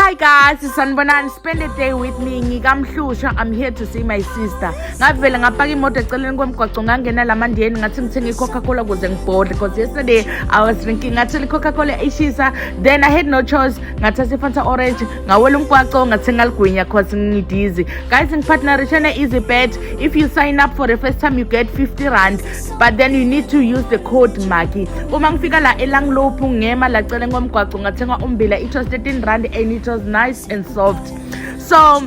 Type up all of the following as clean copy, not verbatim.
Hi guys, sanibonani, spend a day with me. Ngikamhlusha, I'm here to see my sister. Ngavela ngapaka imoto eceleni komgwaqo ngangena lamandiyeni ngathi ngithenga iCoca-Cola ukuze ngibhodle because yesterday I was drinking ngathi iCoca-Cola ishisa, then I had no choice ngathatha iFanta orange ngawela umgwaqo ngathenga ligwinya cause ngidizi. Guys, ngiphathinarishe ne-EasyBet. If you sign up for the first time you get 50 rand, but then you need to use the code Maki. Uma ngifika la elangilophu ngema la eceleni komgwaqo ngathenga umbila, it was 13 rand and it was nice and soft. So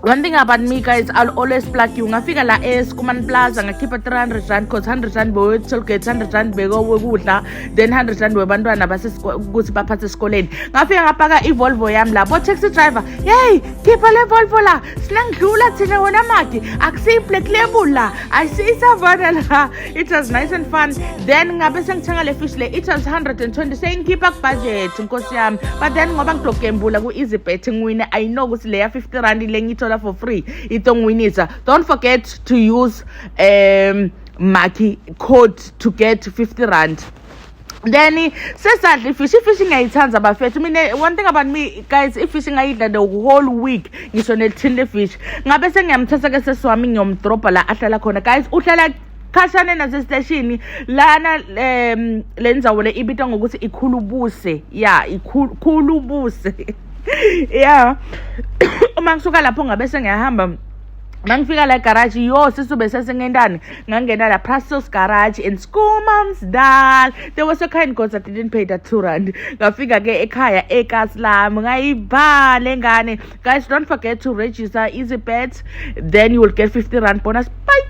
one thing about me guys, I'll always plug you. Ngafika la eSkuman Plaza ngakhipha 300 rand cause 100 rand boy tollgate, 100 rand beko wekudla, then 100 rand webantwana ukuthi baphathe esikoleni. Ngafika ngapaka iVolvo yami la, bo taxi driver, "Hey, khipha le Volvo la, sinangidlula thina wena Maki, akusiyi black label la, ayisisavana la." It was nice and fun. Then ngabe sengithenga le fish le, it was 120, sengikhipha ku budget nkosi yami. But then ngoba ngidogembula ku EasyBet ngiwine, I know ukuthi le ya 50 rand le ngithola for free itongwinisa. Don't forget to use Maki code to get 50 rand. Then sesadli fishing ngiyayithanda bafethu. Mina one thing about me guys, if fishing ngayidla the whole week ngisho nethinde fish ngabe sengiyamthatha ke sesiwami ngiyomdropa la ahlala khona. Guys, uhlala khashane nase station lana lenzawo le ibitwa ngokuthi ikhulubuse. Yeah, ikhulubuse. Yeah. Uma ngisuka lapho ngabe sengiyahamba mangifika la garage yo sisube sesengendani ngangena la Prasos garage in Schoemansdal. There was a kind because I didn't pay that 2 rand. Ngafika ke ekhaya eKaslami ngayibhale ngane. Guys, don't forget to register EasyBet, then you will get 50 rand bonus. Bye.